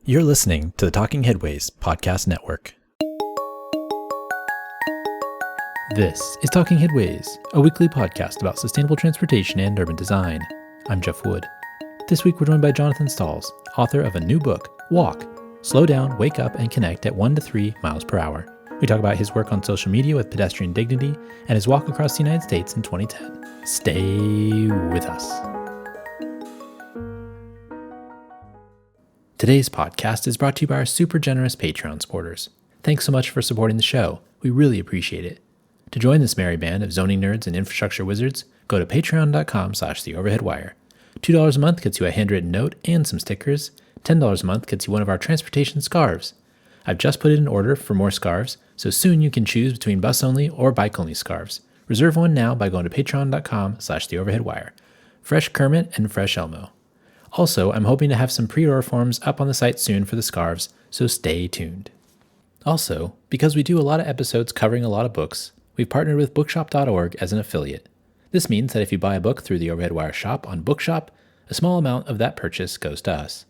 You're listening to the Talking Headways Podcast Network. This is Talking Headways, a weekly podcast about sustainable transportation and urban design. I'm Jeff Wood. This week we're joined by Jonathan Stalls, author of a new book, Walk, Slow Down, Wake Up, and Connect at 1 to 3 miles per hour. We talk about his work on social media with Pedestrian Dignity and his walk across the United States in 2010. Stay with us. Today's podcast is brought to you by our super generous Patreon supporters. Thanks so much for supporting the show. We really appreciate it. To join this merry band of zoning nerds and infrastructure wizards, go to patreon.com/theoverheadwire. $2 a month gets you a handwritten note and some stickers. $10 a month gets you one of our transportation scarves. I've just put in an order for more scarves, so soon you can choose between bus-only or bike-only scarves. Reserve one now by going to patreon.com/theoverheadwire. Fresh Kermit and fresh Elmo. Also, I'm hoping to have some pre-order forms up on the site soon for the scarves, so stay tuned. Also, because we do a lot of episodes covering a lot of books, we've partnered with bookshop.org as an affiliate. This means that if you buy a book through the Overhead Wire shop on Bookshop, a small amount of that purchase goes to us.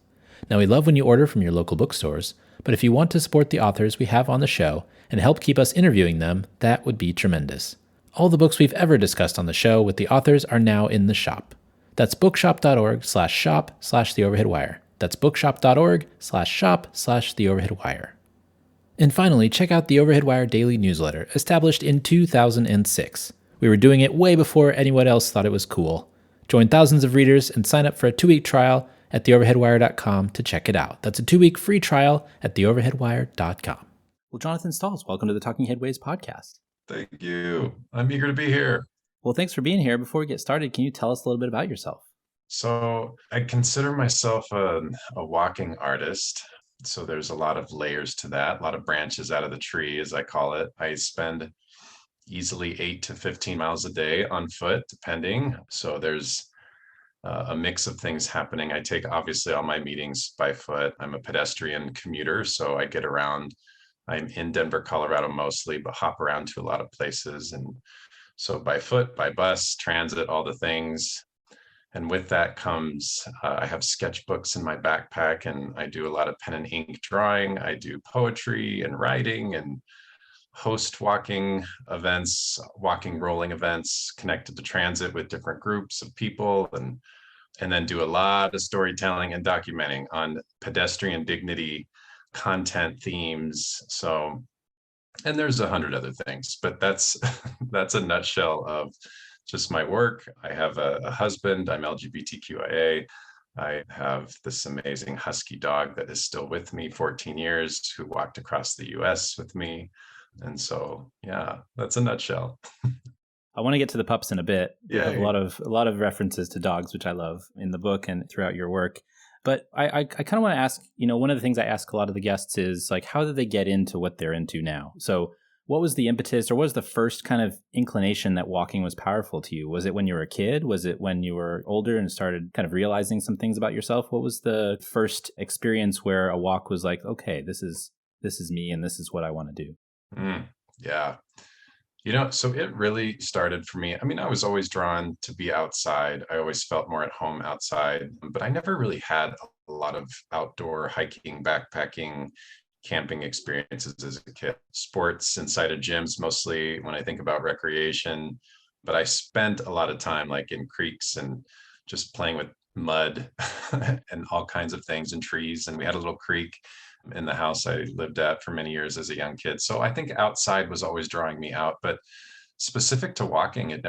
Now, we love when you order from your local bookstores, but if you want to support the authors we have on the show and help keep us interviewing them, that would be tremendous. All the books we've ever discussed on the show with the authors are now in the shop. That's bookshop.org/shop/theoverheadwire. That's bookshop.org/shop/theoverheadwire. And finally, check out the Overhead Wire Daily Newsletter, established in 2006. We were doing it way before anyone else thought it was cool. Join thousands of readers and sign up for a 2-week trial at theoverheadwire.com to check it out. That's a 2-week free trial at theoverheadwire.com. Well, Jonathan Stalls, welcome to the Talking Headways podcast. Thank you. I'm eager to be here. Well, thanks for being here. Before we get started, can you tell us a little bit about yourself? So I consider myself a walking artist. So there's a lot of layers to that, a lot of branches out of the tree, as I call it. I spend easily 8 to 15 miles a day on foot, depending. So there's a mix of things happening. I take obviously all my meetings by foot. I'm a pedestrian commuter, so I get around. I'm in Denver, Colorado mostly, but hop around to a lot of places. And so by foot, by bus, transit, all the things. And with that comes, I have sketchbooks in my backpack, and I do a lot of pen and ink drawing. I do poetry and writing and host walking events, walking, rolling events connected to transit with different groups of people, and then do a lot of storytelling and documenting on pedestrian dignity content themes. So, and there's 100 other things, but that's a nutshell of just my work. I have a husband. I'm LGBTQIA. I have this amazing husky dog that is still with me 14 years, who walked across the US with me. And so, yeah, that's a nutshell. I want to get to the pups in a bit. Yeah, You have a lot of references to dogs, which I love in the book and throughout your work. But I kind of want to ask, one of the things I ask a lot of the guests is like, how did they get into what they're into now? So what was the impetus, or what was the first kind of inclination that walking was powerful to you? Was it when you were a kid? Was it when you were older and started kind of realizing some things about yourself? What was the first experience where a walk was like, okay, this is me and this is what I want to do? Yeah. So it really started for me. I mean, I was always drawn to be outside. I always felt more at home outside, but I never really had a lot of outdoor hiking, backpacking, camping experiences as a kid. Sports inside of gyms, mostly when I think about recreation, but I spent a lot of time like in creeks and just playing with mud and all kinds of things and trees. And we had a little creek in the house I lived at for many years as a young kid. So I think outside was always drawing me out, but specific to walking, it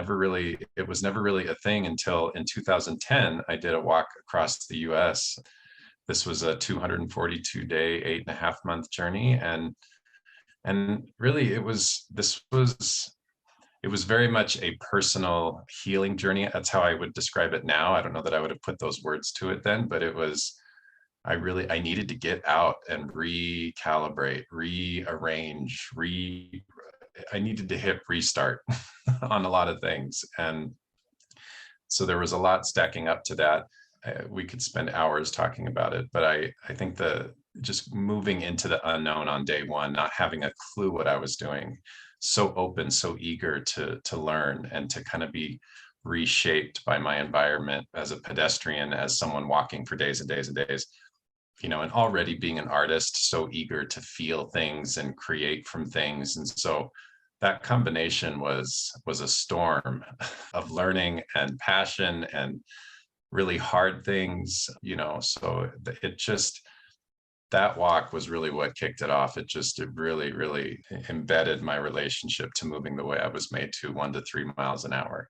was never really a thing until in 2010, I did a walk across the US. This was a 242-day, 8.5-month journey. And really it was very much a personal healing journey. That's how I would describe it now. I don't know that I would have put those words to it then, but I needed to get out and recalibrate, rearrange, I needed to hit restart on a lot of things. And so there was a lot stacking up to that. We could spend hours talking about it, but I think just moving into the unknown on day one, not having a clue what I was doing, so open, so eager to learn and to kind of be reshaped by my environment as a pedestrian, as someone walking for days and days and days. and already being an artist, so eager to feel things and create from things. And so that combination was a storm of learning and passion and really hard things, so it just that walk was really what kicked it off. It really, really embedded my relationship to moving the way I was made to 1 to 3 miles an hour.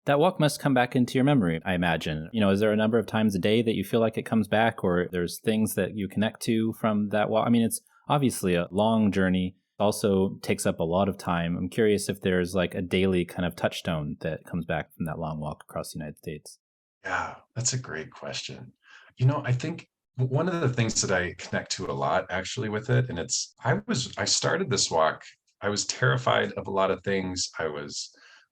That walk must come back into your memory, I imagine. Is there a number of times a day that you feel like it comes back, or there's things that you connect to from that walk? I mean, it's obviously a long journey, also takes up a lot of time. I'm curious if there's like a daily kind of touchstone that comes back from that long walk across the United States. Yeah, that's a great question. I think one of the things that I connect to a lot actually with it, and I started this walk, I was terrified of a lot of things. I was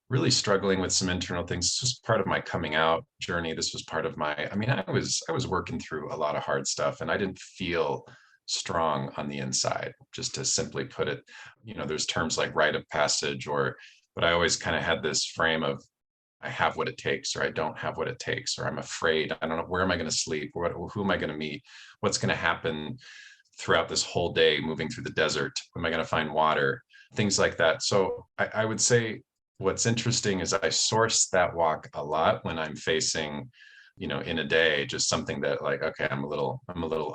really struggling with some internal things. This was part of my coming out journey. This was part of I was working through a lot of hard stuff, and I didn't feel strong on the inside, just to simply put it. There's terms like rite of passage, but I always kind of had this frame of I have what it takes, or I don't have what it takes, or I'm afraid. I don't know, where am I going to sleep? Who am I going to meet? What's going to happen throughout this whole day moving through the desert? Am I going to find water? Things like that. So I would say what's interesting is I source that walk a lot when I'm facing, in a day, just something that like, okay, I'm a little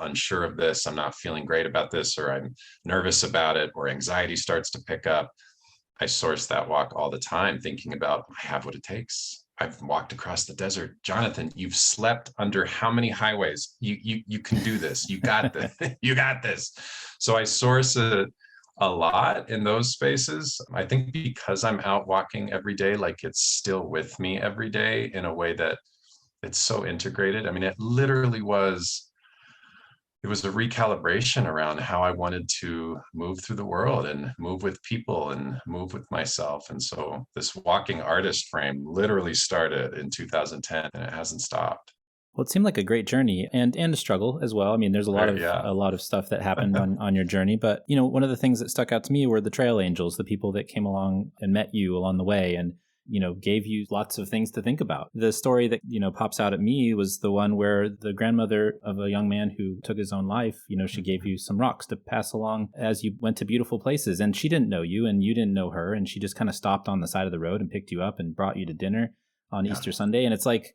unsure of this. I'm not feeling great about this, or I'm nervous about it, or anxiety starts to pick up. I source that walk all the time, thinking about I have what it takes. I've walked across the desert. Jonathan, you've slept under how many highways? You can do this. You got this. You got this. So I source it a lot in those spaces. I think because I'm out walking every day, like it's still with me every day in a way that it's so integrated. I mean, it was a recalibration around how I wanted to move through the world and move with people and move with myself. And so this walking artist frame literally started in 2010 and it hasn't stopped. Well, it seemed like a great journey and a struggle as well. I mean, there's a lot Right, of yeah. a lot of stuff that happened on your journey, but one of the things that stuck out to me were the trail angels, the people that came along and met you along the way and gave you lots of things to think about. The story that pops out at me was the one where the grandmother of a young man who took his own life, she gave you some rocks to pass along as you went to beautiful places, and she didn't know you and you didn't know her, and she just kind of stopped on the side of the road and picked you up and brought you to dinner on Yeah. Easter Sunday. And it's like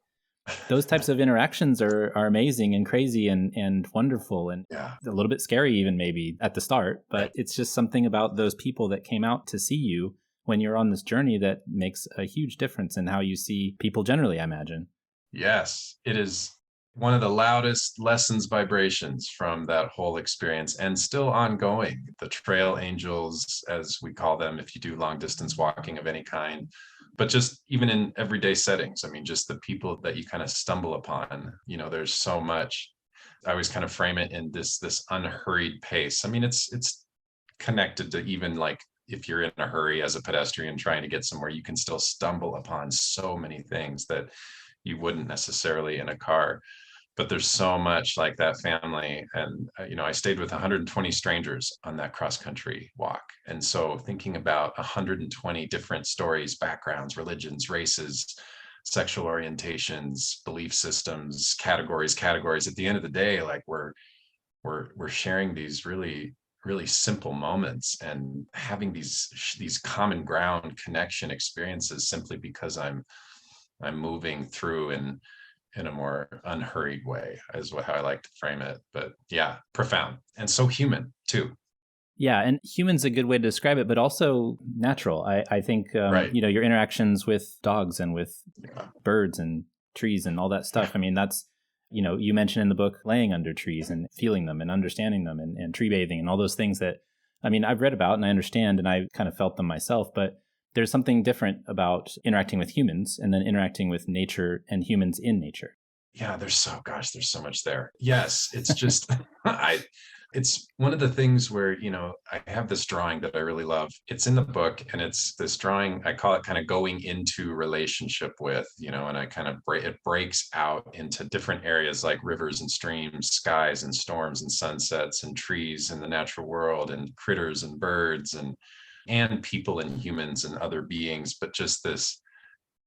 those types of interactions are amazing and crazy and wonderful and Yeah. a little bit scary even maybe at the start, but Right. it's just something about those people that came out to see you when you're on this journey that makes a huge difference in how you see people generally, I imagine. Yes, it is one of the loudest lessons vibrations from that whole experience and still ongoing. The trail angels, as we call them, if you do long distance walking of any kind, but just even in everyday settings. I mean, just the people that you kind of stumble upon, there's so much. I always kind of frame it in this unhurried pace. I mean, it's connected to even like if you're in a hurry as a pedestrian trying to get somewhere, you can still stumble upon so many things that you wouldn't necessarily in a car. But there's so much like that family. And, I stayed with 120 strangers on that cross country walk. And so thinking about 120 different stories, backgrounds, religions, races, sexual orientations, belief systems, categories, at the end of the day, like we're sharing these really really simple moments and having these common ground connection experiences simply because I'm moving through in a more unhurried way is how I like to frame it. But yeah, profound and so human too. Yeah, and human's a good way to describe it, but also natural. I think, Right. your interactions with dogs and with Yeah. birds and trees and all that stuff. I mean, that's, you mentioned in the book laying under trees and feeling them and understanding them and tree bathing and all those things that, I mean, I've read about and I understand and I kind of felt them myself, but there's something different about interacting with humans and then interacting with nature and humans in nature. Yeah, there's so much there. Yes, it's just it's one of the things where, I have this drawing that I really love. It's in the book and it's this drawing, I call it kind of going into relationship with, and I kind of it breaks out into different areas like rivers and streams, skies and storms and sunsets and trees and the natural world and critters and birds and people and humans and other beings, but just this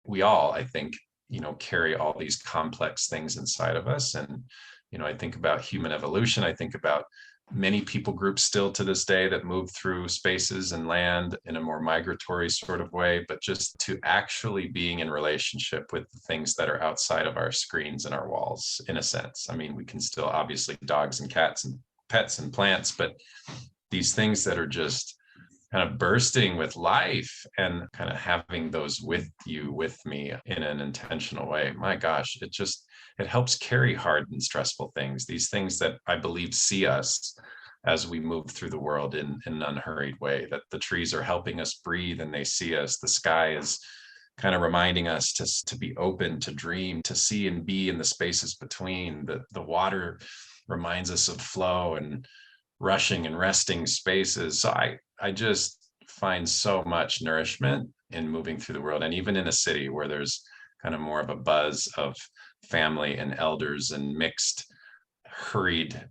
we all, I think, carry all these complex things inside of us. And I think about human evolution. I think about many people groups still to this day that move through spaces and land in a more migratory sort of way, but just to actually being in relationship with the things that are outside of our screens and our walls, in a sense. I mean, we can still obviously dogs and cats and pets and plants, but these things that are just kind of bursting with life and kind of having those with you, with me in an intentional way. My gosh, it helps carry hard and stressful things, these things that I believe see us as we move through the world in an unhurried way, that the trees are helping us breathe and they see us. The sky is kind of reminding us to be open, to dream, to see and be in the spaces between. The water reminds us of flow and rushing and resting spaces. So I just find so much nourishment in moving through the world. And even in a city where there's kind of more of a buzz of family and elders and mixed, hurried,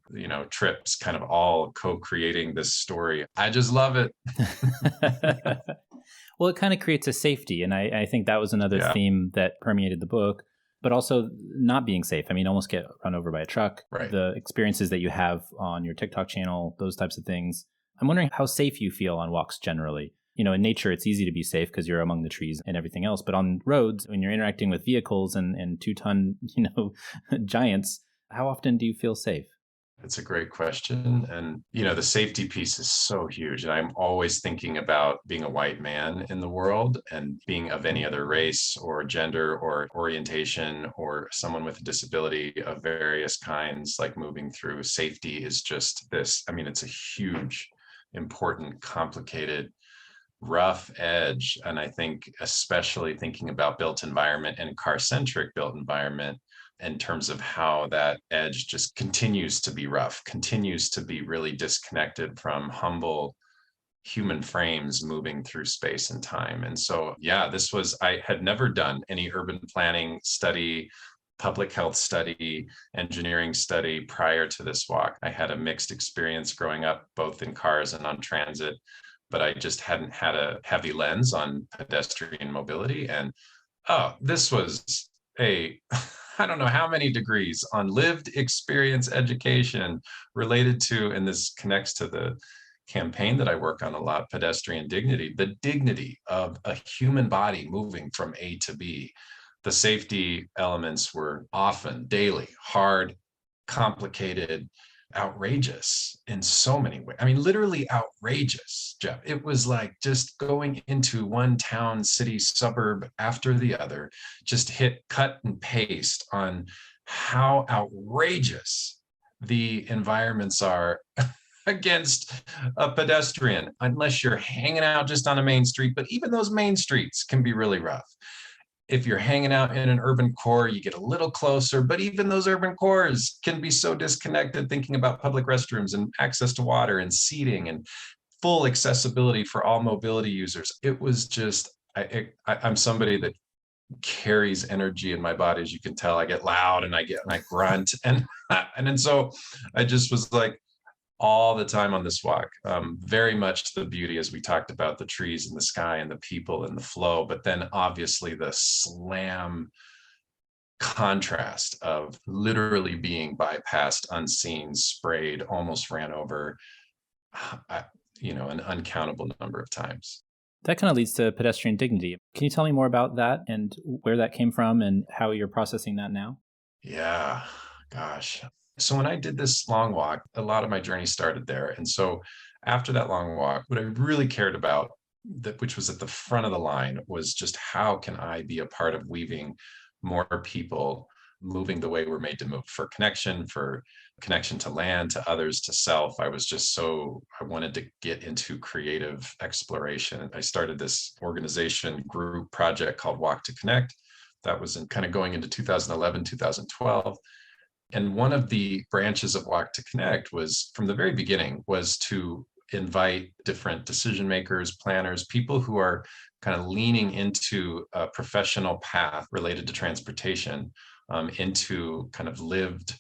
trips, kind of all co-creating this story. I just love it. Well, it kind of creates a safety. And I think that was another Yeah. theme that permeated the book, but also not being safe. I mean, almost get run over by a truck, Right. the experiences that you have on your TikTok channel, those types of things. I'm wondering how safe you feel on walks generally. In nature, it's easy to be safe because you're among the trees and everything else. But on roads, when you're interacting with vehicles and 2-ton, giants, how often do you feel safe? It's a great question. And, the safety piece is so huge. And I'm always thinking about being a white man in the world and being of any other race or gender or orientation or someone with a disability of various kinds, like moving through. Safety is just this. I mean, it's a huge, important, complicated, rough edge. And I think, especially thinking about built environment and car-centric built environment, in terms of how that edge just continues to be rough, continues to be really disconnected from humble human frames moving through space and time. And so, yeah, I had never done any urban planning study, public health study, engineering study prior to this walk. I had a mixed experience growing up, both in cars and on transit, but I just hadn't had a heavy lens on pedestrian mobility. And this was I don't know how many degrees on lived experience education related to, and this connects to the campaign that I work on a lot, Pedestrian Dignity, the dignity of a human body moving from A to B. The safety elements were often daily, hard, complicated, outrageous in so many ways. I mean, literally outrageous, Jeff. It was like just going into one town, city, suburb after the other, just hit cut and paste on how outrageous the environments are against a pedestrian, unless you're hanging out just on a main street. But even those main streets can be really rough. If you're hanging out in an urban core, you get a little closer, but even those urban cores can be so disconnected, thinking about public restrooms and access to water and seating and full accessibility for all mobility users. It was just, I'm somebody that carries energy in my body. As you can tell, I get loud and I grunt. And so I just was like, all the time on this walk. Very much the beauty, as we talked about, the trees and the sky and the people and the flow, but then obviously the slam contrast of literally being bypassed, unseen, sprayed, almost ran over, an uncountable number of times. That kind of leads to pedestrian dignity. Can you tell me more about that and where that came from and how you're processing that now? Yeah, gosh. So when I did this long walk, a lot of my journey started there. And so after that long walk, what I really cared about, which was at the front of the line, was just how can I be a part of weaving more people moving the way we're made to move, for connection to land, to others, to self. I wanted to get into creative exploration. I started this organization group project called Walk to Connect. That was kind of going into 2011, 2012. And one of the branches of Walk to Connect was, from the very beginning, was to invite different decision makers, planners, people who are kind of leaning into a professional path related to transportation, into kind of lived,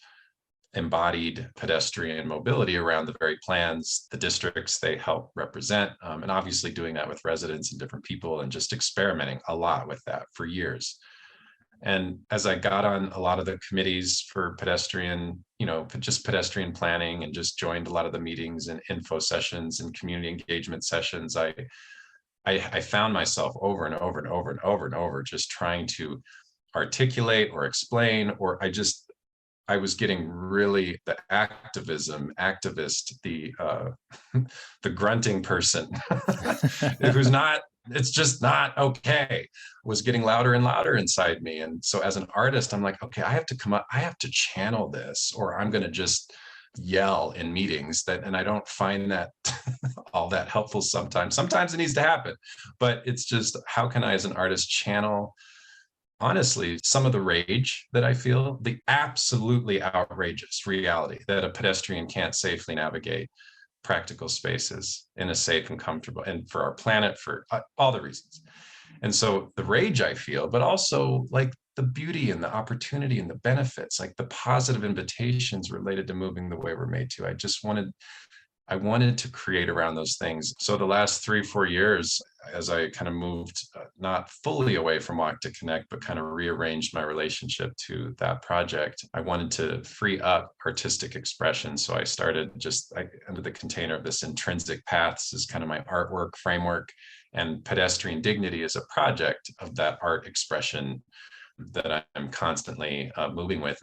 embodied pedestrian mobility around the very plans, the districts they help represent, and obviously doing that with residents and different people and just experimenting a lot with that for years. And as I got on a lot of the committees for pedestrian, just pedestrian planning, and just joined a lot of the meetings and info sessions and community engagement sessions, I found myself over and over and over and over and over just trying to articulate or explain, or I was getting really the activist, the grunting person who's not, it's just not okay, was getting louder and louder inside me. And so as an artist, I'm like, okay, I have to come up, I have to channel this, or I'm going to just yell in meetings and I don't find that all that helpful sometimes. Sometimes it needs to happen, but it's just, how can I as an artist channel, honestly, some of the rage that I feel, the absolutely outrageous reality that a pedestrian can't safely navigate practical spaces in a safe and comfortable, and for our planet, for all the reasons. And so the rage I feel, but also like the beauty and the opportunity and the benefits, like the positive invitations related to moving the way we're made to. I wanted to create around those things. So the last 3-4 years, as I kind of moved not fully away from Walk to Connect, but kind of rearranged my relationship to that project, I wanted to free up artistic expression. So I started under the container of this intrinsic paths is kind of my artwork framework, and Pedestrian Dignity is a project of that art expression that I'm constantly moving with.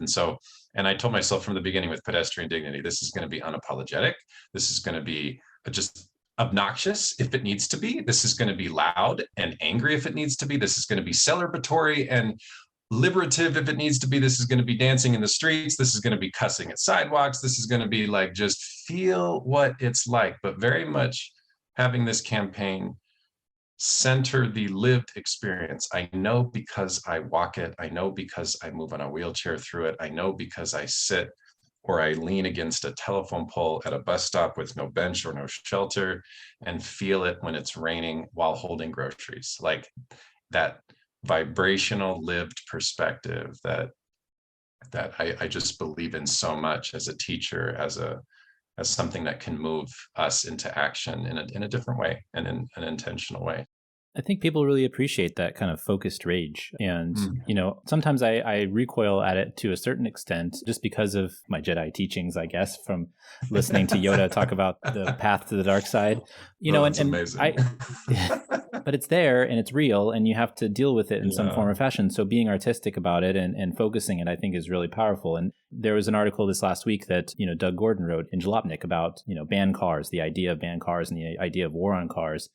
And I told myself from the beginning with Pedestrian Dignity, this is going to be unapologetic. This is going to be just obnoxious if it needs to be. This is going to be loud and angry if it needs to be. This is going to be celebratory and liberative if it needs to be. This is going to be dancing in the streets. This is going to be cussing at sidewalks. This is going to be like, just feel what it's like, but very much having this campaign center the lived experience. I know because I walk it. I know because I move on a wheelchair through it. I know because I sit or I lean against a telephone pole at a bus stop with no bench or no shelter and feel it when it's raining while holding groceries. Like that vibrational lived perspective that I just believe in so much as a teacher, as something that can move us into action in a different way and in an intentional way. I think people really appreciate that kind of focused rage. And, sometimes I recoil at it to a certain extent just because of my Jedi teachings, I guess, from listening to Yoda talk about the path to the dark side. That's amazing. But it's there and it's real and you have to deal with it in some form or fashion. So being artistic about it and focusing it, I think, is really powerful. And there was an article this last week that, Doug Gordon wrote in Jalopnik about, banned cars, the idea of banned cars and the idea of war on cars.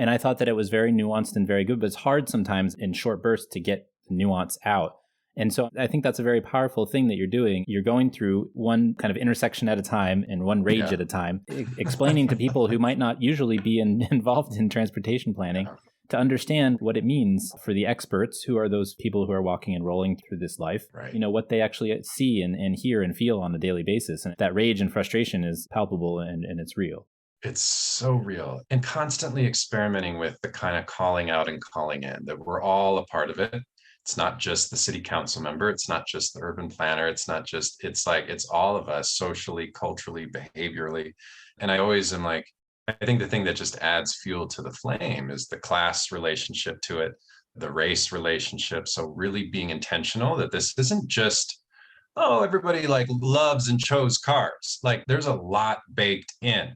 And I thought that it was very nuanced and very good, but it's hard sometimes in short bursts to get nuance out. And so I think that's a very powerful thing that you're doing. You're going through one kind of intersection at a time and one rage at a time, explaining to people who might not usually be involved in transportation planning to understand what it means for the experts, who are those people who are walking and rolling through this life, right. What they actually see and hear and feel on a daily basis. And that rage and frustration is palpable and it's real. It's so real, and constantly experimenting with the kind of calling out and calling in, that we're all a part of it. It's not just the city council member. It's not just the urban planner. It's all of us socially, culturally, behaviorally. And I always am like, I think the thing that just adds fuel to the flame is the class relationship to it, the race relationship. So really being intentional that this isn't just, oh, everybody like loves and chose cars. Like there's a lot baked in.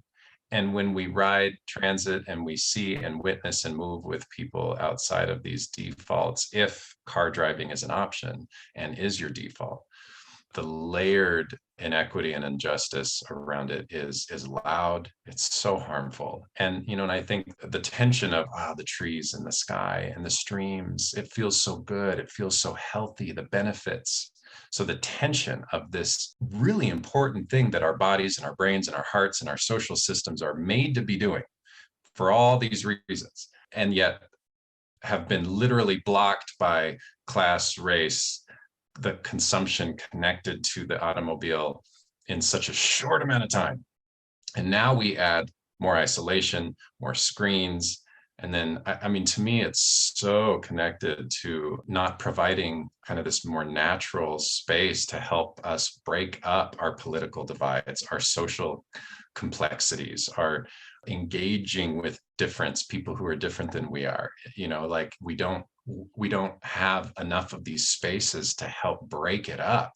And when we ride transit and we see and witness and move with people outside of these defaults, if car driving is an option and is your default, the layered inequity and injustice around it is loud. It's so harmful. And, and I think the tension of the trees and the sky and the streams, it feels so good. It feels so healthy, the benefits. So the tension of this really important thing that our bodies and our brains and our hearts and our social systems are made to be doing for all these reasons, and yet have been literally blocked by class, race, the consumption connected to the automobile in such a short amount of time. And now we add more isolation, more screens. And then, I mean, to me, it's so connected to not providing kind of this more natural space to help us break up our political divides, our social complexities, our engaging with difference, people who are different than we are. Like we don't we don't have enough of these spaces to help break it up.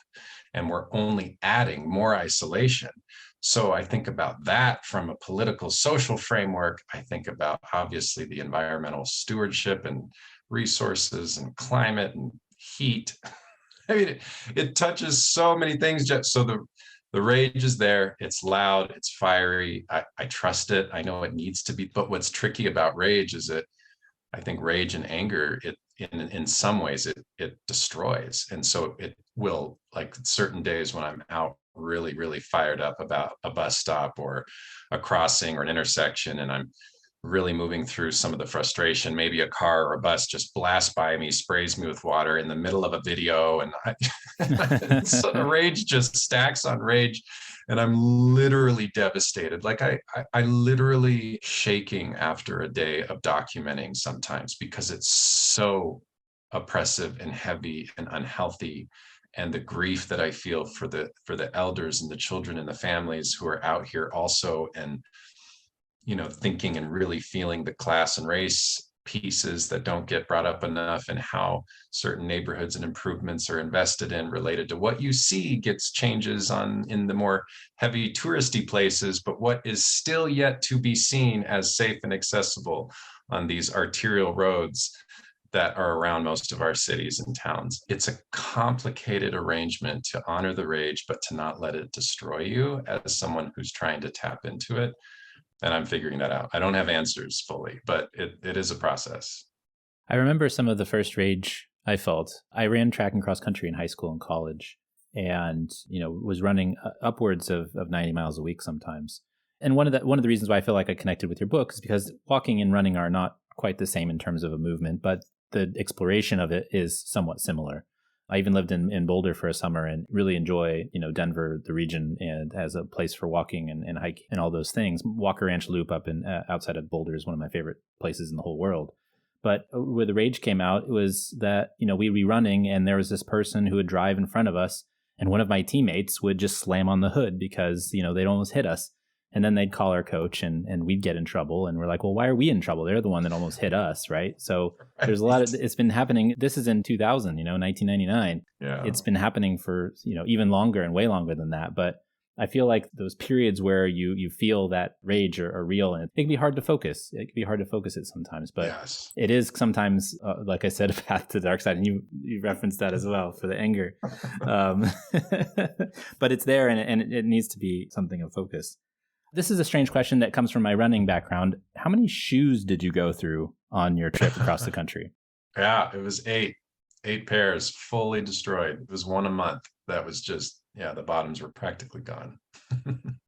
And we're only adding more isolation. So I think about that from a political social framework. I think about obviously the environmental stewardship and resources and climate and heat. I mean, it touches so many things. So the rage is there. It's loud. It's fiery. I trust it. I know it needs to be. But what's tricky about rage is I think rage and anger, in some ways it destroys. And so it will, like certain days when I'm out really, really fired up about a bus stop or a crossing or an intersection, and I'm really moving through some of the frustration, maybe a car or a bus just blasts by me, sprays me with water in the middle of a video, and so the rage just stacks on rage, and I'm literally devastated. Like I literally shaking after a day of documenting sometimes, because it's so oppressive and heavy and unhealthy. And the grief that I feel for the elders and the children and the families who are out here also, and thinking and really feeling the class and race pieces that don't get brought up enough, and how certain neighborhoods and improvements are invested in related to what you see gets changes in the more heavy touristy places, but what is still yet to be seen as safe and accessible on these arterial roads that are around most of our cities and towns. It's a complicated arrangement to honor the rage, but to not let it destroy you as someone who's trying to tap into it. And I'm figuring that out. I don't have answers fully, but it is a process. I remember some of the first rage I felt. I ran track and cross country in high school and college, and was running upwards of 90 miles a week sometimes. And one of the reasons why I feel like I connected with your book is because walking and running are not quite the same in terms of a movement, but the exploration of it is somewhat similar. I even lived in Boulder for a summer and really enjoy, Denver, the region, and as a place for walking and hiking and all those things. Walker Ranch Loop up in outside of Boulder is one of my favorite places in the whole world. But where the rage came out, it was that, we'd be running and there was this person who would drive in front of us, and one of my teammates would just slam on the hood because, they'd almost hit us. And then they'd call our coach and we'd get in trouble. And we're like, well, why are we in trouble? They're the one that almost hit us, right? So there's a lot of, it's been happening. This is in 2000, 1999. Yeah. It's been happening for, even longer and way longer than that. But I feel like those periods where you feel that rage are real, and it can be hard to focus. It can be hard to focus it sometimes, but yes. It is sometimes, like I said, a path to the dark side. And you referenced that as well for the anger. But it's there, and it needs to be something of focus. This is a strange question that comes from my running background. How many shoes did you go through on your trip across the country? Yeah, it was eight pairs fully destroyed. It was one a month. That was just, the bottoms were practically gone.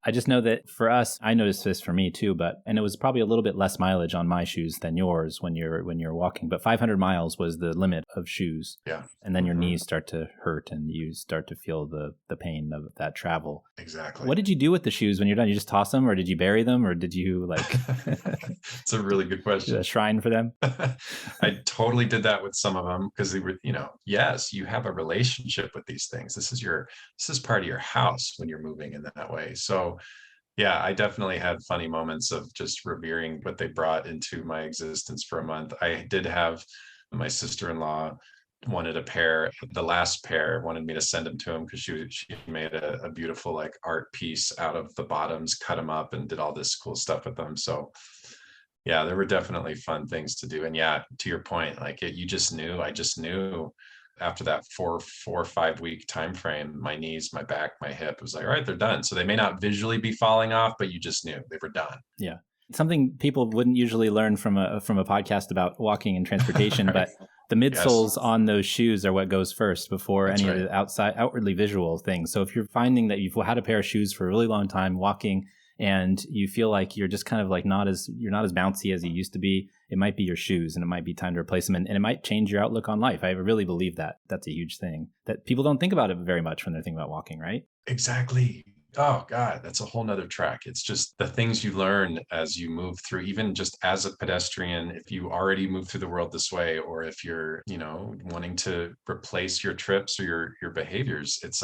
I just know that for us, I noticed this for me too, and it was probably a little bit less mileage on my shoes than yours when you're walking, but 500 miles was the limit of shoes. Yeah. And then your knees start to hurt and you start to feel the pain of that travel. Exactly. What did you do with the shoes when you're done? You just toss them, or did you bury them, or did you It's a really good question. A shrine for them? I totally did that with some of them because they were, yes, you have a relationship with these things. This is part of your house when you're moving in that way. So yeah, I definitely had funny moments of just revering what they brought into my existence for a month. I did have my sister-in-law wanted a pair. The last pair wanted me to send them to him because she made a beautiful like art piece out of the bottoms, cut them up, and did all this cool stuff with them. So yeah, there were definitely fun things to do. And yeah, to your point, like I just knew after that 4 or 5 week time frame, my knees, my back, my hip was like, all right, they're done. So they may not visually be falling off, but you just knew they were done. Yeah. Something people wouldn't usually learn from a podcast about walking and transportation, right. But the midsoles on those shoes are what goes first before any of the outwardly visual things. So if you're finding that you've had a pair of shoes for a really long time walking and you feel like you're just kind of like you're not as bouncy as you used to be, it might be your shoes, and it might be time to replace them, and it might change your outlook on life. I really believe that. That's a huge thing that people don't think about it very much when they're thinking about walking, right? Exactly. Oh God, that's a whole nother track. It's just the things you learn as you move through, even just as a pedestrian, if you already move through the world this way, or if you're, wanting to replace your trips or your behaviors, it's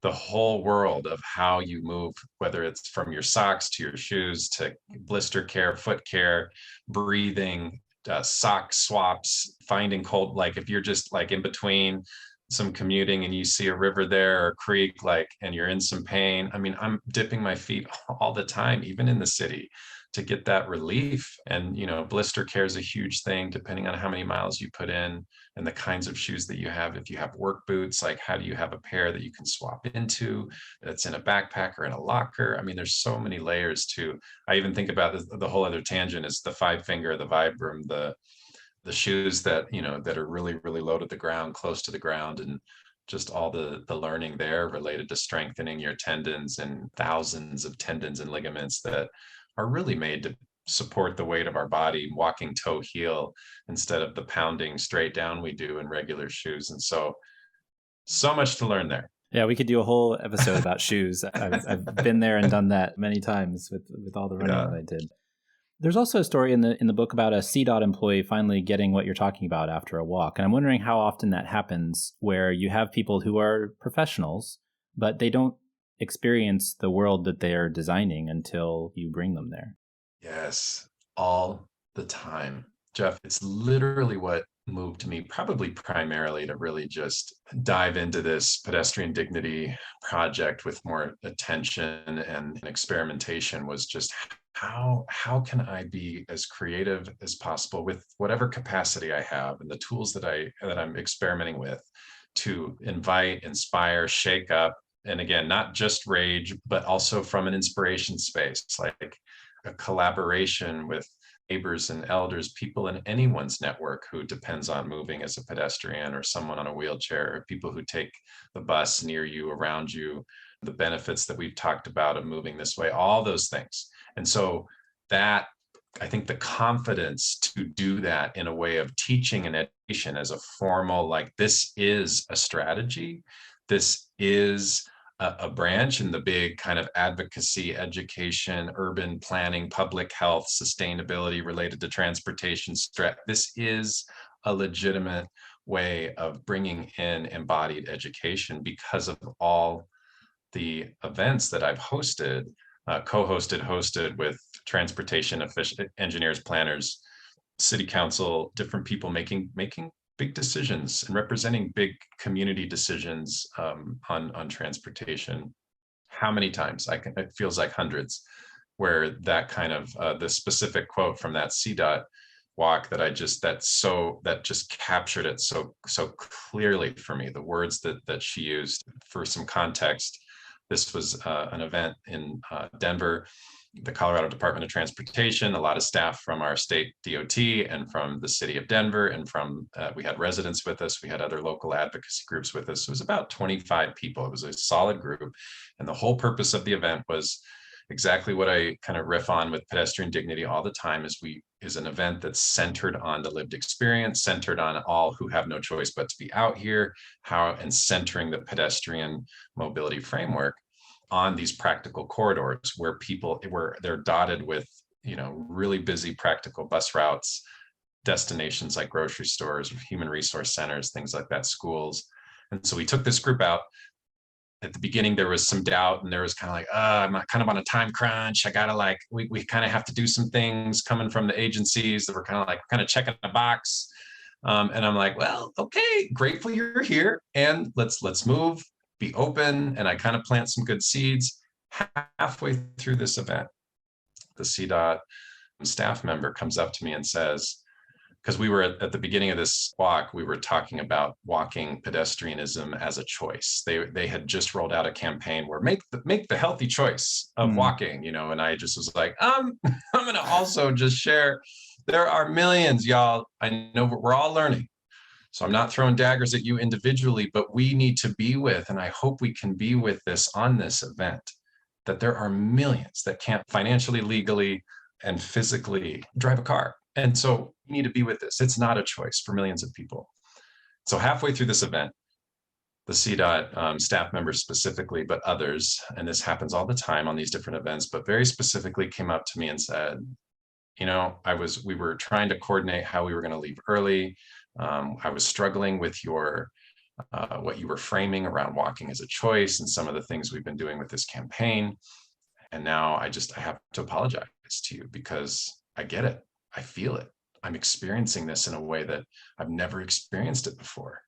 the whole world of how you move, whether it's from your socks to your shoes to blister care, foot care, breathing, sock swaps, finding cold, like if you're just like in between some commuting and you see a river there or a creek, like, and you're in some pain. I mean, I'm dipping my feet all the time, even in the city, to get that relief. And, blister care is a huge thing, depending on how many miles you put in and the kinds of shoes that you have. If you have work boots, like how do you have a pair that you can swap into that's in a backpack or in a locker? I mean, there's so many layers to, I even think about the whole other tangent is the 5-finger, the Vibram, the shoes that that are really really low to the ground, close to the ground, and just all the learning there related to strengthening your tendons and thousands of tendons and ligaments that are really made to support the weight of our body, walking toe heel instead of the pounding straight down we do in regular shoes. And so much to learn there. Yeah, we could do a whole episode about shoes. I've been there and done that many times with all the running that I did. There's also a story in the book about a CDOT employee finally getting what you're talking about after a walk. And I'm wondering how often that happens, where you have people who are professionals, but they don't experience the world that they are designing until you bring them there. Yes, all the time. Jeff, it's literally what moved me probably primarily to really just dive into this pedestrian dignity project with more attention and experimentation, was just how can I be as creative as possible with whatever capacity I have and the tools that I'm experimenting with to invite, inspire, shake up, and again, not just rage, but also from an inspiration space, like a collaboration with neighbors and elders, people in anyone's network who depends on moving as a pedestrian or someone on a wheelchair, or people who take the bus near you, around you, the benefits that we've talked about of moving this way, all those things. And so that, I think the confidence to do that in a way of teaching and education as a formal, like, this is a strategy, this is a branch in the big kind of advocacy, education, urban planning, public health, sustainability related to transportation. This is a legitimate way of bringing in embodied education because of all the events that I've hosted, hosted with transportation engineers, planners, city council, different people making big decisions and representing big community decisions on transportation. How many times? It feels like hundreds, where that kind of the specific quote from that CDOT walk that just captured it so clearly for me. The words that she used. For some context, this was an event in Denver, the Colorado Department of Transportation, a lot of staff from our state DOT and from the city of Denver, and from we had residents with us, we had other local advocacy groups with us. It was about 25 people. It was a solid group, and the whole purpose of the event was exactly what I kind of riff on with Pedestrian Dignity all the time. Is an event that's centered on the lived experience, centered on all who have no choice but to be out here, and centering the pedestrian mobility framework on these practical corridors where they're dotted with, really busy practical bus routes, destinations like grocery stores, human resource centers, things like that, schools. And so we took this group out. At the beginning, there was some doubt, and there was kind of like, I'm kind of on a time crunch. I gotta we kind of have to do some things coming from the agencies that were kind of checking a box. And I'm like, well, okay, grateful you're here, and let's move, be open. And I kind of plant some good seeds. Halfway through this event, the CDOT staff member comes up to me and says, because we were at the beginning of this walk, we were talking about walking pedestrianism as a choice. They had just rolled out a campaign where make the healthy choice of walking, and I just was like, I'm going to also just share, there are millions, y'all. I know we're all learning. So I'm not throwing daggers at you individually, but we need to be with, and I hope we can be with this on this event, that there are millions that can't financially, legally, and physically drive a car. And so you need to be with this. It's not a choice for millions of people. So halfway through this event, the CDOT staff members specifically, but others, and this happens all the time on these different events, but very specifically came up to me and said, we were trying to coordinate how we were going to leave early. I was struggling with what you were framing around walking as a choice and some of the things we've been doing with this campaign. And now I have to apologize to you because I get it. I feel it. I'm experiencing this in a way that I've never experienced it before.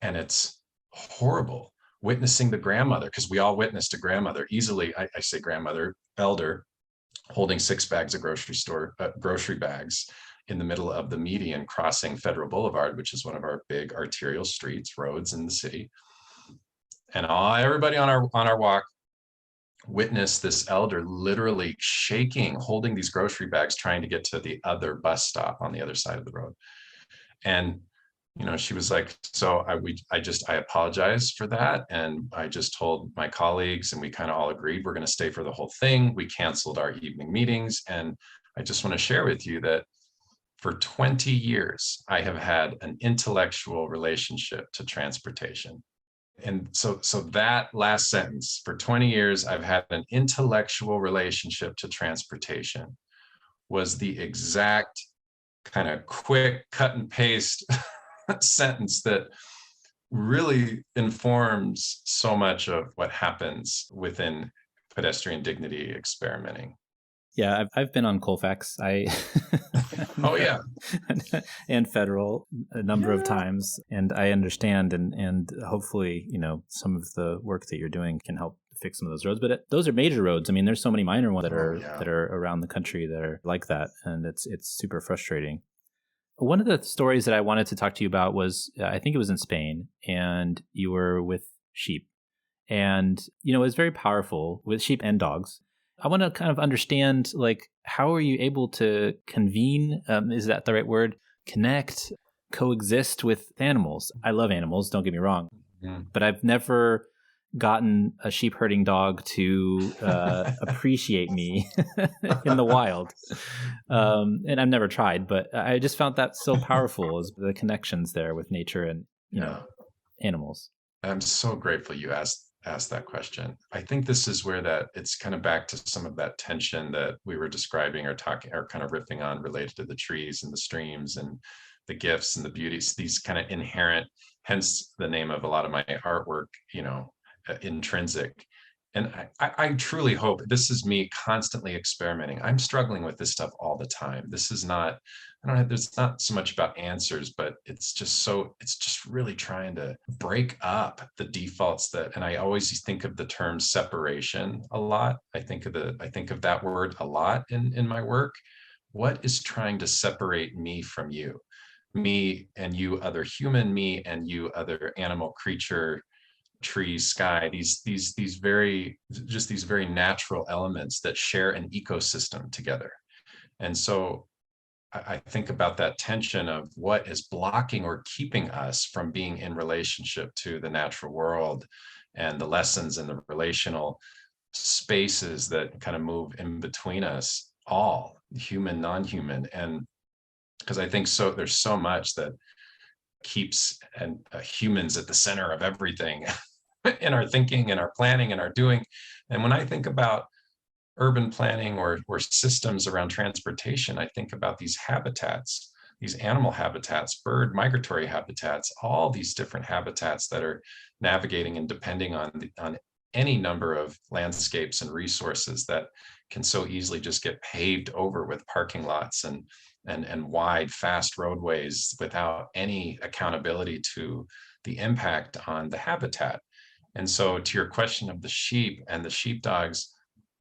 And it's horrible witnessing the grandmother, because we all witnessed a grandmother easily. I say grandmother, elder, holding 6 bags of grocery bags in the middle of the median crossing Federal Boulevard, which is one of our big arterial streets, roads in the city. And everybody on our walk witnessed this elder literally shaking, holding these grocery bags, trying to get to the other bus stop on the other side of the road. And she was like, so I apologize for that. And I just told my colleagues, and we kind of all agreed we're going to stay for the whole thing. We canceled our evening meetings. And I just want to share with you that for 20 years, I have had an intellectual relationship to transportation. And so that last sentence, for 20 years, I've had an intellectual relationship to transportation, was the exact kind of quick cut and paste sentence that really informs so much of what happens within pedestrian dignity experimenting. Yeah, I've been on Colfax. Oh yeah, and Federal a number of times, and I understand, and hopefully, some of the work that you're doing can help fix some of those roads. But those are major roads. I mean, there's so many minor ones that are around the country that are like that, and it's super frustrating. One of the stories that I wanted to talk to you about was, I think it was in Spain, and you were with sheep, and it was very powerful with sheep and dogs. I want to kind of understand, like, how are you able to convene? Is that the right word? Connect, coexist with animals. I love animals, don't get me wrong, but I've never gotten a sheep herding dog to appreciate me in the wild. And I've never tried, but I just found that so powerful, is the connections there with nature and, animals. I'm so grateful you asked that question. I think this is where it's kind of back to some of that tension that we were describing or talking or kind of riffing on, related to the trees and the streams and the gifts and the beauties, these kind of inherent, hence the name of a lot of my artwork, intrinsic. And I truly hope, this is me constantly experimenting. I'm struggling with this stuff all the time. This is not, there's not so much about answers, but it's just really trying to break up the defaults and I always think of the term separation a lot. I think of that word a lot in my work. What is trying to separate me from you? Me and you other human, me and you other animal, creature, trees, sky, these very natural elements that share an ecosystem together. And so I think about that tension of what is blocking or keeping us from being in relationship to the natural world, and the lessons and the relational spaces that kind of move in between us all, human, non-human. And because I think there's so much that keeps humans at the center of everything in our thinking and our planning and our doing. And when I think about urban planning or systems around transportation, I think about these habitats, these animal habitats, bird migratory habitats, all these different habitats that are navigating and depending on any number of landscapes and resources that can so easily just get paved over with parking lots and wide, fast roadways without any accountability to the impact on the habitat. And so to your question of the sheep and the sheepdogs,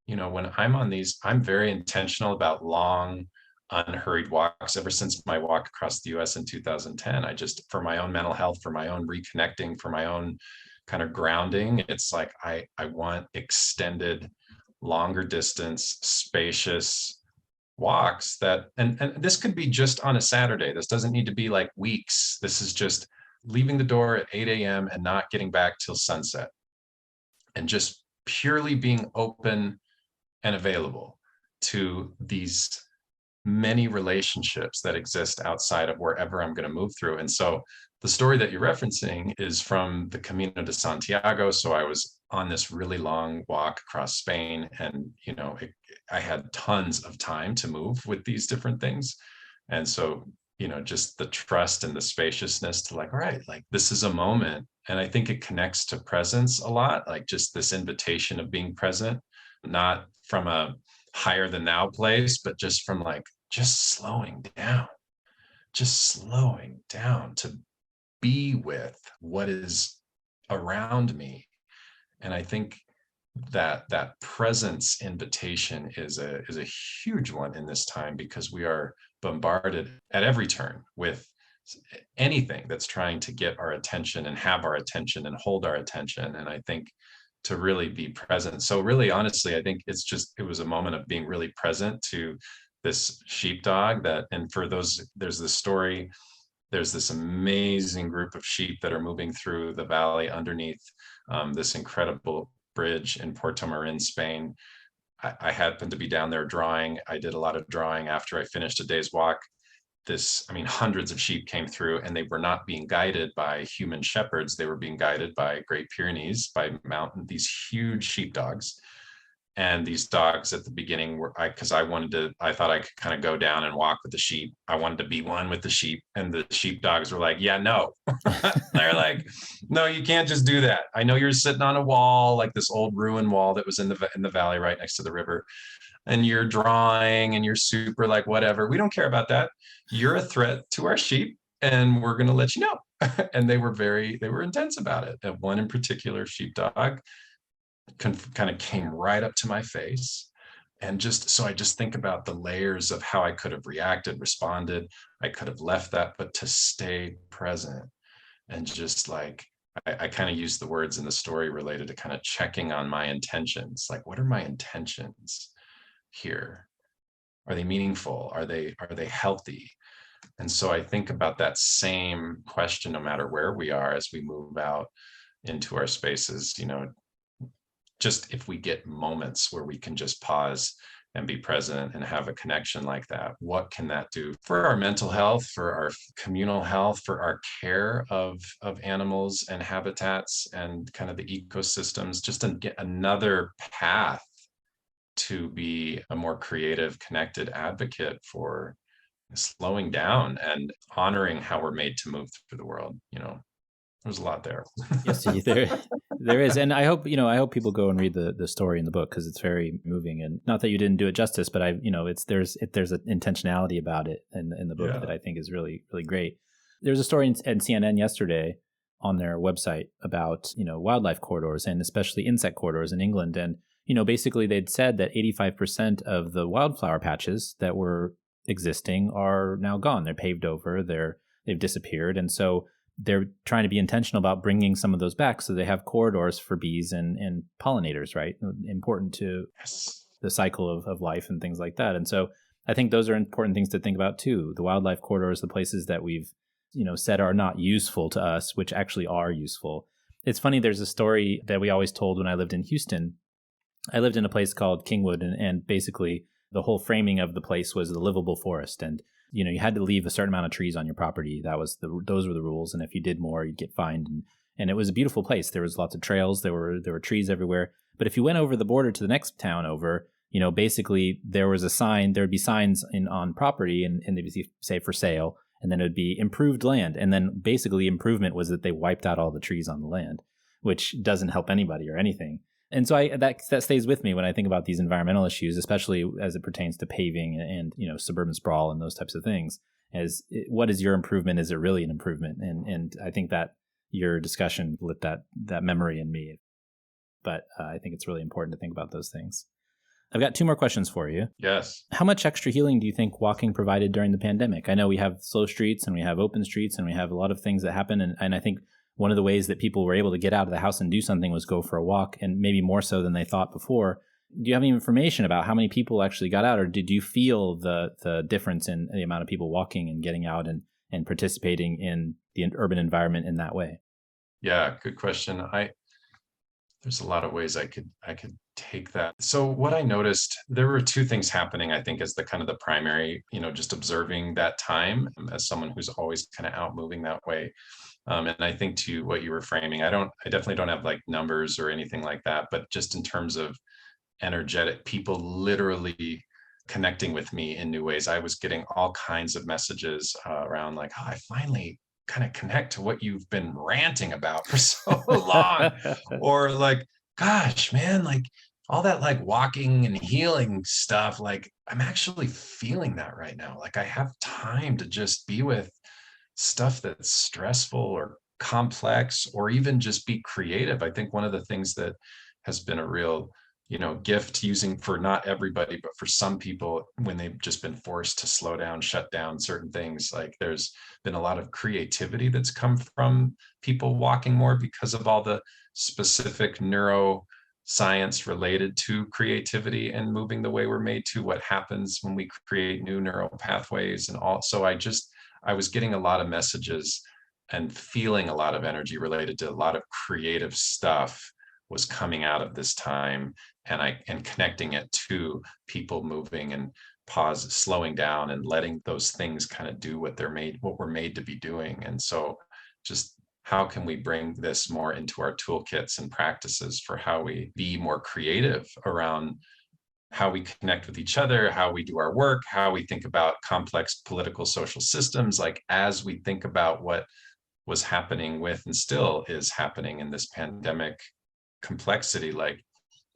when I'm on these, I'm very intentional about long, unhurried walks. Ever since my walk across the US in 2010, I just, for my own mental health, for my own reconnecting, for my own kind of grounding, it's like I want extended, longer distance, spacious walks that, and this could be just on a Saturday. This doesn't need to be like weeks. This is just leaving the door at 8 a.m. and not getting back till sunset, and just purely being open and available to these many relationships that exist outside of wherever I'm going to move through. And so the story that you're referencing is from the Camino de Santiago. So I was on this really long walk across Spain, and I had tons of time to move with these different things. And so just the trust and the spaciousness to like, all right, like this is a moment. And I think it connects to presence a lot, like just this invitation of being present, not from a higher than thou place, but just from like, just slowing down just slowing down to be with what is around me. And I think that presence invitation is a huge one in this time, because we are bombarded at every turn with anything that's trying to get our attention and have our attention and hold our attention. And I think to really be present. So really, honestly, I think it was a moment of being really present to this sheepdog and for those, there's this story, there's this amazing group of sheep that are moving through the valley underneath this incredible bridge in Puerto Marin, Spain. I happened to be down there drawing. I did a lot of drawing after I finished a day's walk. Hundreds of sheep came through, and they were not being guided by human shepherds. They were being guided by Great Pyrenees, these huge sheepdogs. And these dogs at the beginning I thought I could kind of go down and walk with the sheep. I wanted to be one with the sheep. And the sheepdogs were like, yeah, no. They're like, no, you can't just do that. I know you're sitting on a wall, like this old ruin wall that was in the valley right next to the river. And you're drawing and you're super like, whatever. We don't care about that. You're a threat to our sheep, and we're going to let you know. And they were intense about it. And one in particular, sheepdog, kind of came right up to my face. And I just think about the layers of how I could have reacted, responded. I could have left that, but to stay present and just like, I kind of use the words in the story related to kind of checking on my intentions. Like, what are my intentions here? Are they meaningful? Are they healthy? And so I think about that same question, no matter where we are, as we move out into our spaces, just if we get moments where we can just pause and be present and have a connection like that, what can that do for our mental health, for our communal health, for our care of animals and habitats and kind of the ecosystems, just to get another path to be a more creative, connected advocate for slowing down and honoring how we're made to move through the world. There's a lot there. Yes, there is, and I hope people go and read the story in the book, because it's very moving. And not that you didn't do it justice, but there's an intentionality about it in the book that I think is really, really great. There's a story in CNN yesterday on their website about wildlife corridors, and especially insect corridors in England. And basically they'd said that 85% of the wildflower patches that were existing are now gone. They're paved over. They've disappeared, and so they're trying to be intentional about bringing some of those back, so they have corridors for bees and pollinators, right? Important to the cycle of life and things like that. And so I think those are important things to think about too. The wildlife corridors, the places that we've said are not useful to us, which actually are useful. It's funny, there's a story that we always told when I lived in Houston. I lived in a place called Kingwood, and basically the whole framing of the place was the livable forest. And you had to leave a certain amount of trees on your property. Those were the rules. And if you did more, you'd get fined. And it was a beautiful place. There was lots of trails. There were trees everywhere. But if you went over the border to the next town over, basically there was a sign. There would be signs on property, and they'd be say for sale. And then it would be improved land. And then basically improvement was that they wiped out all the trees on the land, which doesn't help anybody or anything. And so that stays with me when I think about these environmental issues, especially as it pertains to paving and suburban sprawl and those types of things. What is your improvement? Is it really an improvement? And I think that your discussion lit that memory in me. But I think it's really important to think about those things. I've got 2 more questions for you. Yes. How much extra healing do you think walking provided during the pandemic? I know we have slow streets and we have open streets and we have a lot of things that happen. And I think one of the ways that people were able to get out of the house and do something was go for a walk, and maybe more so than they thought before. Do you have any information about how many people actually got out, or did you feel the difference in the amount of people walking and getting out and participating in the urban environment in that way? Yeah, good question. There's a lot of ways I could take that. So what I noticed, there were 2 things happening, I think, as the kind of the primary, just observing that time as someone who's always kind of out moving that way. And I think to what you were framing, I definitely don't have like numbers or anything like that, but just in terms of energetic people literally connecting with me in new ways. I was getting all kinds of messages around like, oh, I finally kind of connect to what you've been ranting about for so long. Or like, gosh, man, like all that like walking and healing stuff, like I'm actually feeling that right now. Like I have time to just be with stuff that's stressful or complex, or even just be creative. I think one of the things that has been a real, gift, using for not everybody, but for some people, when they've just been forced to slow down, shut down certain things, like there's been a lot of creativity that's come from people walking more because of all the specific neuroscience related to creativity and moving the way we're made to, what happens when we create new neural pathways. And also I was getting a lot of messages and feeling a lot of energy related to a lot of creative stuff was coming out of this time, and connecting it to people moving and slowing down and letting those things kind of do what we're made to be doing. And so just how can we bring this more into our toolkits and practices for how we be more creative around how we connect with each other, how we do our work, how we think about complex political social systems, like as we think about what was happening with and still is happening in this pandemic complexity, like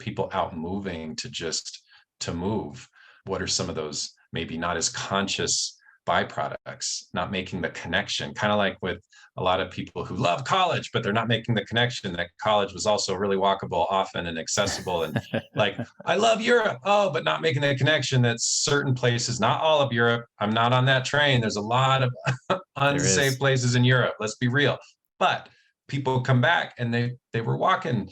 people out moving to move. What are some of those maybe not as conscious byproducts, not making the connection, kind of like with a lot of people who love college, but they're not making the connection that college was also really walkable often and accessible. And like, I love Europe, oh, but not making the connection that certain places, not all of Europe, I'm not on that train. There's a lot of unsafe places in Europe, let's be real. But people come back and they were walking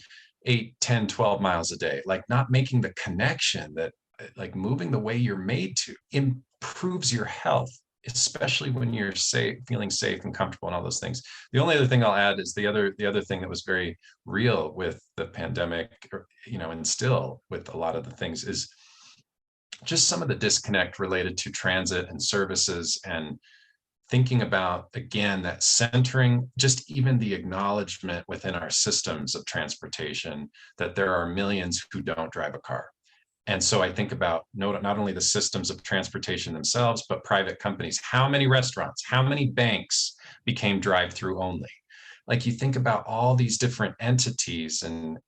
8, 10, 12 miles a day, like not making the connection that like moving the way you're made to improves your health, especially when you're safe, feeling safe and comfortable and all those things. The only other thing I'll add is the other thing that was very real with the pandemic, and still with a lot of the things, is just some of the disconnect related to transit and services, and thinking about, again, that centering, just even the acknowledgement within our systems of transportation that there are millions who don't drive a car. And so I think about not only the systems of transportation themselves, but private companies. How many restaurants, how many banks became drive-through only? Like you think about all these different entities and,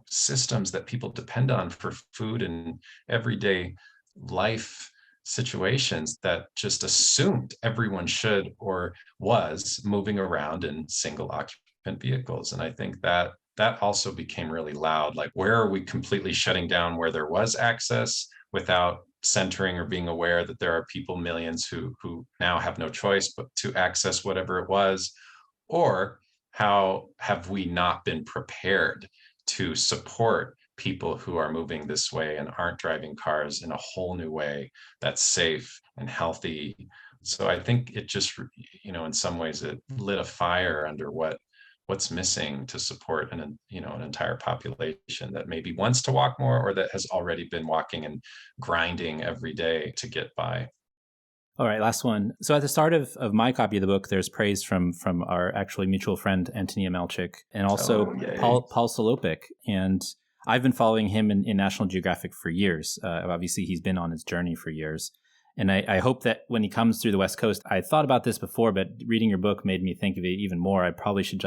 systems that people depend on for food and everyday life situations that just assumed everyone should or was moving around in single occupant vehicles. And I think that also became really loud. Like, where are we completely shutting down where there was access without centering or being aware that there are people, millions, who now have no choice but to access whatever it was? Or how have we not been prepared to support people who are moving this way and aren't driving cars in a whole new way that's safe and healthy? So I think it just, in some ways it lit a fire under what's missing to support an entire population that maybe wants to walk more, or that has already been walking and grinding every day to get by. All right, last one. So at the start of my copy of the book, there's praise from our actually mutual friend, Antonia Melchick, and also Paul Solopik. And I've been following him in National Geographic for years. Obviously, he's been on his journey for years. And I hope that when he comes through the West Coast, I thought about this before, but reading your book made me think of it even more. I probably should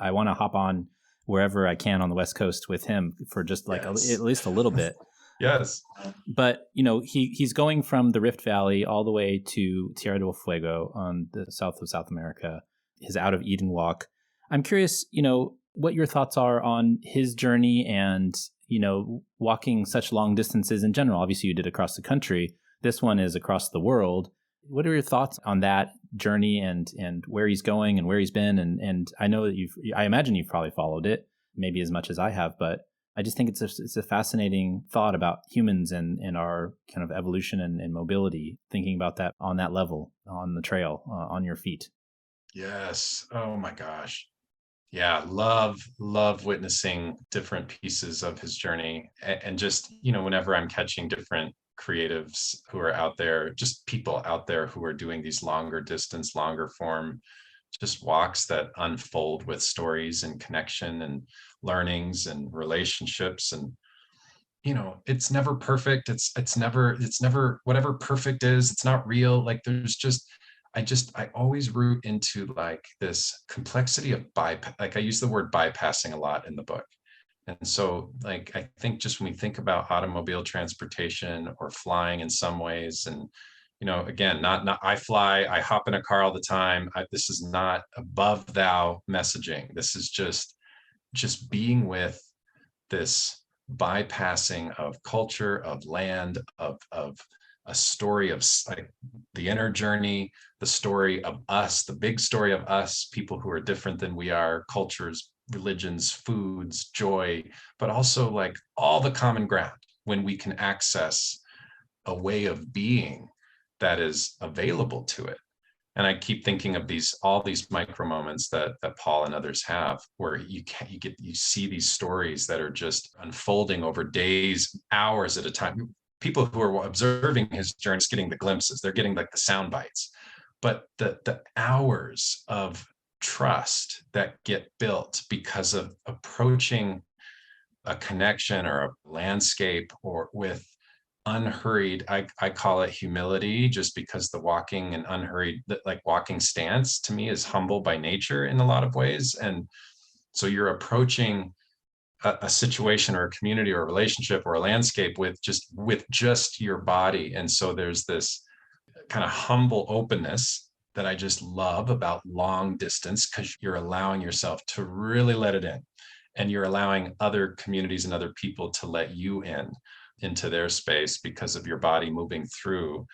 I want to hop on wherever I can on the West Coast with him for just at least a little bit. Yes. But, he's going from the Rift Valley all the way to Tierra del Fuego on the south of South America, his Out of Eden walk. I'm curious, what your thoughts are on his journey and, walking such long distances in general. Obviously, you did across the country. This one is across the world. What are your thoughts on that journey and where he's going and where he's been? And I know that I imagine you've probably followed it, maybe as much as I have, but I just think it's a fascinating thought about humans and our kind of evolution and mobility, thinking about that on that level, on the trail, on your feet. Yes. Oh my gosh. Yeah. Love witnessing different pieces of his journey. And just, whenever I'm catching different creatives who are out there, just people out there who are doing these longer distance, longer form, just walks that unfold with stories and connection and learnings and relationships. And it's never perfect. It's never whatever perfect is, it's not real. Like there's just I always root into like this complexity of bypass. Like I use the word bypassing a lot in the book. And so like, I think just when we think about automobile transportation or flying in some ways, and, again, not I fly, I hop in a car all the time. This is not above thou messaging. This is just being with this bypassing of culture, of land, of a story of like the inner journey, the story of us, the big story of us, people who are different than we are, cultures, religions, foods, joy, but also like all the common ground when we can access a way of being that is available to it. And I keep thinking of all these micro moments that Paul and others have, where you see these stories that are just unfolding over days, hours at a time. People who are observing his journey, just getting the glimpses, they're getting like the sound bites, but the hours of trust that get built because of approaching a connection or a landscape or with unhurried, I call it humility, just because the walking and unhurried, like walking stance to me is humble by nature in a lot of ways. And so you're approaching a situation or a community or a relationship or a landscape with just your body. And so there's this kind of humble openness that I just love about long distance, because you're allowing yourself to really let it in, and you're allowing other communities and other people to let you into their space because of your body moving through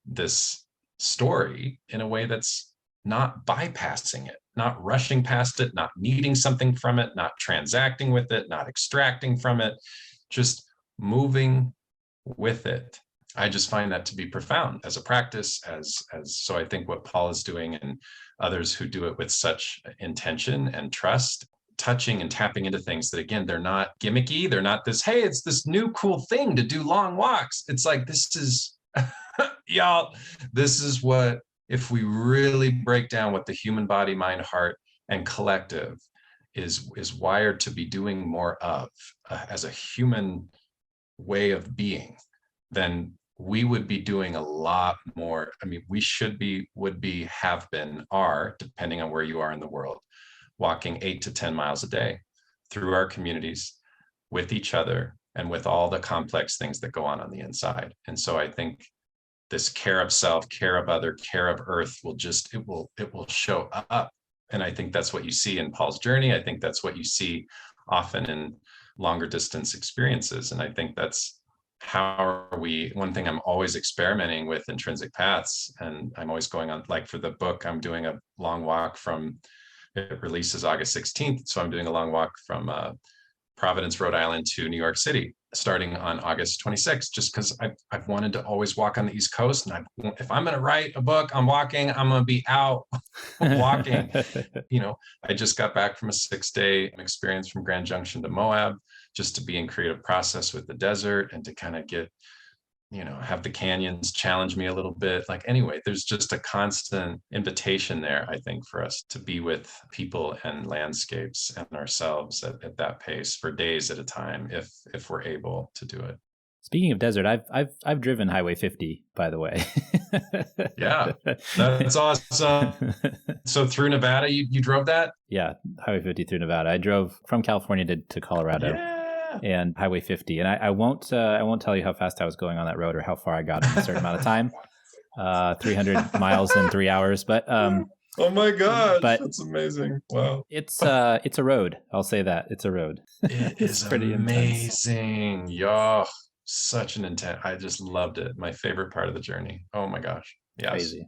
this story in a way that's not bypassing it, not rushing past it, not needing something from it, not transacting with it, not extracting from it, just moving with it. I just find that to be profound as a practice, so I think what Paul is doing and others who do it with such intention and trust, touching and tapping into things that, again, they're not gimmicky. They're not this, hey, it's this new cool thing to do long walks. It's like, this is, y'all, this is what, if we really break down what the human body, mind, heart, and collective is wired to be doing more of as a human way of being, then we would be doing a lot more. I mean, we would be, have been, are, depending on where you are in the world, walking 8 to 10 miles a day through our communities with each other and with all the complex things that go on the inside. And so I think this care of self, care of other, care of earth it will show up. And I think that's what you see in Paul's journey. I think that's what you see often in longer distance experiences. And I think that's one thing I'm always experimenting with Intrinsic Paths, and I'm always going on, like for the book, I'm doing a long walk it releases August 16th. So I'm doing a long walk from Providence, Rhode Island to New York City, starting on August 26th, just because I've wanted to always walk on the East Coast. And if I'm going to write a book on walking, I'm going to be out walking. I just got back from a 6-day experience from Grand Junction to Moab, just to be in creative process with the desert and to kind of get, have the canyons challenge me a little bit. Like, anyway, there's just a constant invitation there, I think, for us to be with people and landscapes and ourselves at that pace for days at a time, if we're able to do it. Speaking of desert, I've driven Highway 50, by the way. Yeah, that's awesome. So through Nevada, you drove that? Yeah, Highway 50 through Nevada. I drove from California to Colorado. Yeah. And Highway 50, and I won't tell you how fast I was going on that road or how far I got in a certain amount of time. 300 miles in 3 hours, but oh my gosh, that's amazing! Wow, it's a road. I'll say that it's a road. It is pretty amazing. Yo, such an intent. I just loved it. My favorite part of the journey. Oh my gosh, yes. Crazy.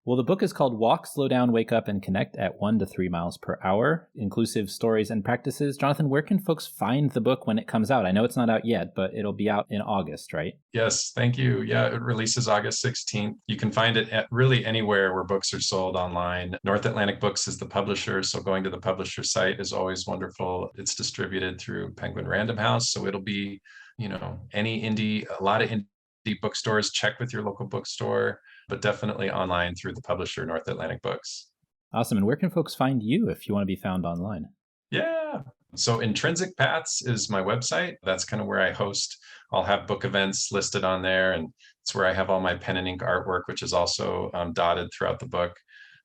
Well, the book is called Walk, Slow Down, Wake Up, and Connect at 1 to 3 miles per hour, Inclusive Stories and Practices. Jonathan, where can folks find the book when it comes out? I know it's not out yet, but it'll be out in August, right? Yes, thank you. Yeah, it releases August 16th. You can find it at really anywhere where books are sold online. North Atlantic Books is the publisher, so going to the publisher site is always wonderful. It's distributed through Penguin Random House, so it'll be, a lot of indie bookstores. Check with your local bookstore, but definitely online through the publisher, North Atlantic Books. Awesome. And where can folks find you if you want to be found online? Yeah. So Intrinsic Paths is my website. That's kind of where I host. I'll have book events listed on there, and it's where I have all my pen and ink artwork, which is also dotted throughout the book.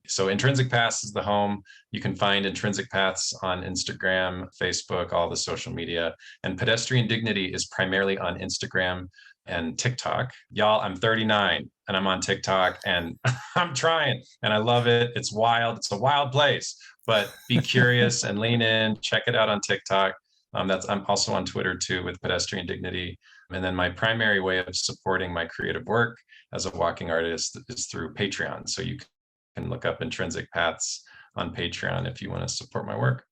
So Intrinsic Paths is the home. You can find Intrinsic Paths on Instagram, Facebook, all the social media. And Pedestrian Dignity is primarily on Instagram and TikTok. Y'all, I'm 39 and I'm on TikTok and I'm trying and I love it. It's wild. It's a wild place, but be curious and lean in. Check it out on TikTok. I'm also on Twitter too with Pedestrian Dignity. And then my primary way of supporting my creative work as a walking artist is through Patreon. So you can look up Intrinsic Paths on Patreon if you want to support my work.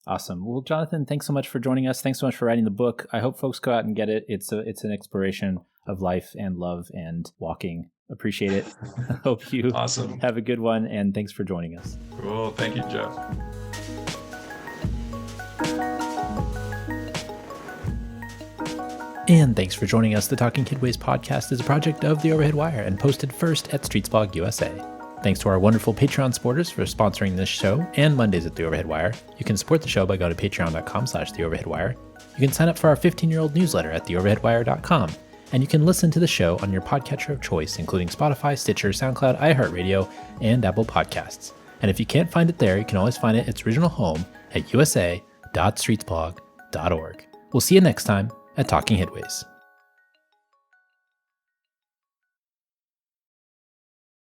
Awesome. Well, Jonathan, thanks so much for joining us. Thanks so much for writing the book. I hope folks go out and get it. It's an exploration of life and love and walking. Appreciate it. Hope you Awesome. Have a good one. And thanks for joining us. Cool. Thank you, Jeff. And thanks for joining us. The Talking Kidways podcast is a project of The Overhead Wire and posted first at Streetsblog USA. Thanks to our wonderful Patreon supporters for sponsoring this show and Mondays at The Overhead Wire. You can support the show by going to patreon.com/theoverheadwire. You can sign up for our 15-year-old newsletter at theoverheadwire.com. And you can listen to the show on your podcatcher of choice, including Spotify, Stitcher, SoundCloud, iHeartRadio, and Apple Podcasts. And if you can't find it there, you can always find it at its original home at usa.streetsblog.org. We'll see you next time at Talking Kidways.